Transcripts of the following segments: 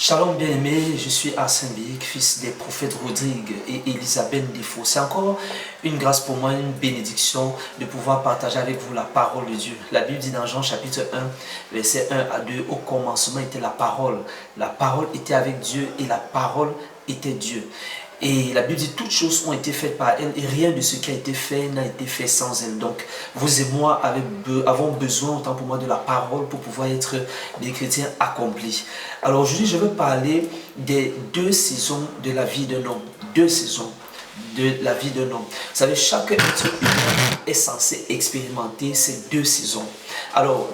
Shalom bien-aimé, je suis Arsène Bic, fils des prophètes Rodrigue et Elisabeth Defo. C'est encore une grâce pour moi, une bénédiction de pouvoir partager avec vous la parole de Dieu. La Bible dit dans Jean chapitre 1, verset 1 à 2, au commencement était la parole. La parole était avec Dieu et la parole était Dieu. Et la Bible dit toutes choses ont été faites par elle et rien de ce qui a été fait n'a été fait sans elle. Donc vous et moi avons besoin autant pour moi de la parole pour pouvoir être des chrétiens accomplis. Alors aujourd'hui je veux parler des 2 saisons de la vie d'un homme. 2 saisons de la vie d'un homme. Vous savez, chaque être humain est censé expérimenter ces 2 saisons. Alors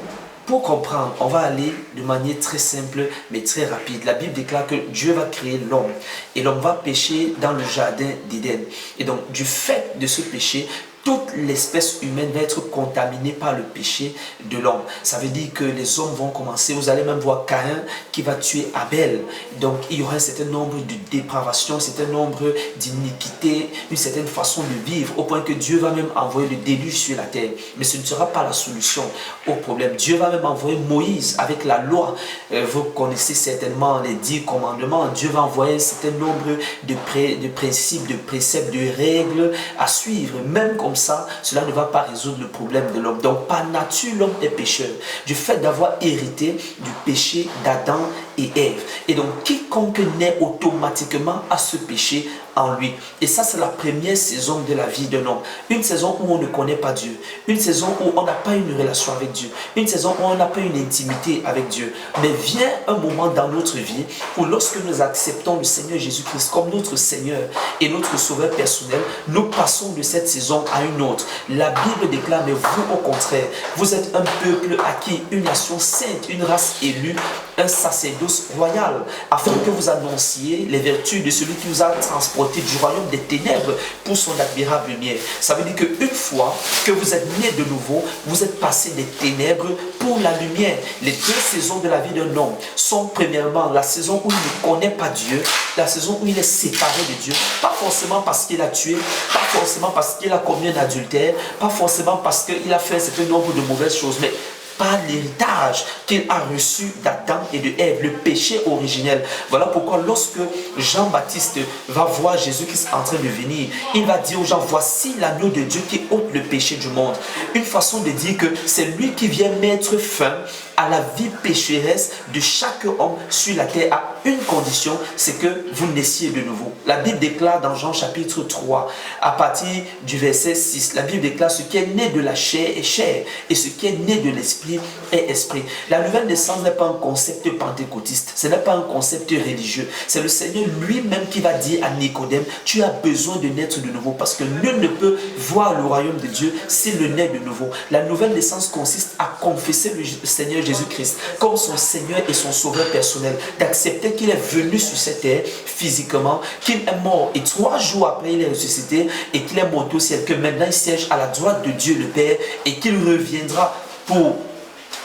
pour comprendre, on va aller de manière très simple mais très rapide. La Bible déclare que Dieu va créer l'homme et l'homme va pécher dans le jardin d'Éden. Et donc du fait de ce péché, toute l'espèce humaine va être contaminée par le péché de l'homme. Ça veut dire que les hommes vont commencer, vous allez même voir Caïn qui va tuer Abel. Donc il y aura un certain nombre de dépravations, un certain nombre d'iniquités, une certaine façon de vivre, au point que Dieu va même envoyer le déluge sur la terre. Mais ce ne sera pas la solution au problème. Dieu va même envoyer Moïse avec la loi. Vous connaissez certainement les 10 commandements. Dieu va envoyer un certain nombre de principes, de préceptes, de règles à suivre. Même comme ça, cela ne va pas résoudre le problème de l'homme. Donc par nature, l'homme est pécheur. Du fait d'avoir hérité du péché d'Adam et Ève. Et donc quiconque naît automatiquement à ce péché en lui. Et ça, c'est la première saison de la vie d'un homme. Une saison où on ne connaît pas Dieu. Une saison où on n'a pas une relation avec Dieu. Une saison où on n'a pas une intimité avec Dieu. Mais vient un moment dans notre vie où lorsque nous acceptons le Seigneur Jésus-Christ comme notre Seigneur et notre Sauveur personnel, nous passons de cette saison à une autre. La Bible déclare, mais vous au contraire, vous êtes un peuple acquis, une nation sainte, une race élue, un sacerdoce royal, afin que vous annonciez les vertus de celui qui vous a transporté du royaume des ténèbres pour son admirable lumière. Ça veut dire qu'une fois que vous êtes né de nouveau, vous êtes passé des ténèbres pour la lumière. Les 2 saisons de la vie d'un homme sont premièrement la saison où il ne connaît pas Dieu, la saison où il est séparé de Dieu, pas forcément parce qu'il a tué, pas forcément parce qu'il a commis un adultère, pas forcément parce qu'il a fait un certain nombre de mauvaises choses, mais par l'héritage qu'il a reçu d'Adam et de Ève, le péché originel. Voilà pourquoi lorsque Jean-Baptiste va voir Jésus-Christ en train de venir, il va dire aux gens, voici l'agneau de Dieu qui ôte le péché du monde. Une façon de dire que c'est lui qui vient mettre fin à la vie pécheresse de chaque homme sur la terre à une condition, c'est que vous naissiez de nouveau. La Bible déclare dans Jean chapitre 3, à partir du verset 6, la Bible déclare ce qui est né de la chair est chair et ce qui est né de l'esprit est esprit. La nouvelle naissance n'est pas un concept pentecôtiste, ce n'est pas un concept religieux. C'est le Seigneur lui-même qui va dire à Nicodème, tu as besoin de naître de nouveau parce que nul ne peut voir le royaume de Dieu s'il ne naît de nouveau. La nouvelle naissance consiste à confesser le Seigneur Jésus-Christ comme son Seigneur et son Sauveur personnel, d'accepter qu'il est venu sur cette terre physiquement, qu'il est mort et 3 jours après il est ressuscité et qu'il est monté au ciel, que maintenant il siège à la droite de Dieu le Père et qu'il reviendra pour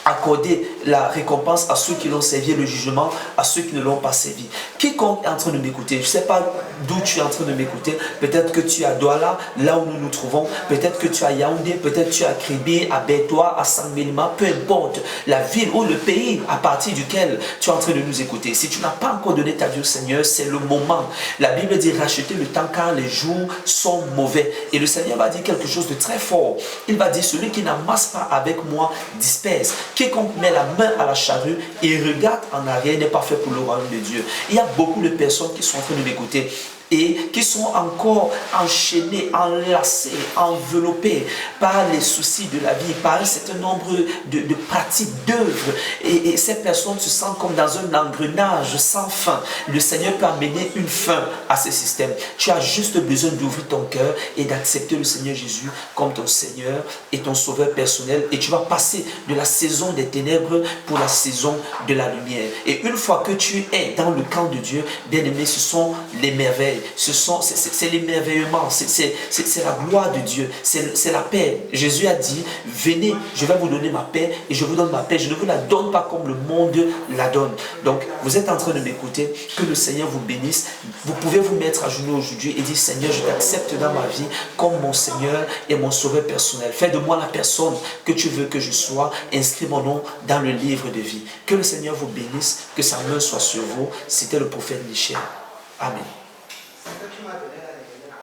accorder la récompense à ceux qui l'ont servi et le jugement à ceux qui ne l'ont pas servi. Quiconque est en train de m'écouter, je ne sais pas d'où tu es en train de m'écouter, peut-être que tu es à Douala, là où nous nous trouvons, peut-être que tu es à Yaoundé, peut-être que tu es à Kribi, à Bertois, à Sangmélima, peu importe la ville ou le pays à partir duquel tu es en train de nous écouter. Si tu n'as pas encore donné ta vie au Seigneur, c'est le moment. La Bible dit racheter le temps car les jours sont mauvais. Et le Seigneur va dire quelque chose de très fort. Il va dire, celui qui n'amasse pas avec moi disperse. Quiconque met la main à la charrue et regarde en arrière n'est pas fait pour le royaume de Dieu. Il y a beaucoup de personnes qui sont en train de m'écouter et qui sont encore enchaînés, enlacés, enveloppés par les soucis de la vie, par un certain nombre de pratiques, d'œuvres. Et ces personnes se sentent comme dans un engrenage sans fin. Le Seigneur peut amener une fin à ce système. Tu as juste besoin d'ouvrir ton cœur et d'accepter le Seigneur Jésus comme ton Seigneur et ton Sauveur personnel. Et tu vas passer de la saison des ténèbres pour la saison de la lumière. Et une fois que tu es dans le camp de Dieu, bien aimé, ce sont les merveilles. c'est l'émerveillement, c'est la gloire de Dieu, c'est la paix. Jésus a dit, venez, je vais vous donner ma paix et je vous donne ma paix. Je ne vous la donne pas comme le monde la donne. Donc, vous êtes en train de m'écouter, que le Seigneur vous bénisse. Vous pouvez vous mettre à genoux aujourd'hui et dire, Seigneur, je t'accepte dans ma vie comme mon Seigneur et mon sauveur personnel. Fais de moi la personne que tu veux que je sois. Inscris mon nom dans le livre de vie. Que le Seigneur vous bénisse, que sa main soit sur vous. C'était le prophète Michel. Amen.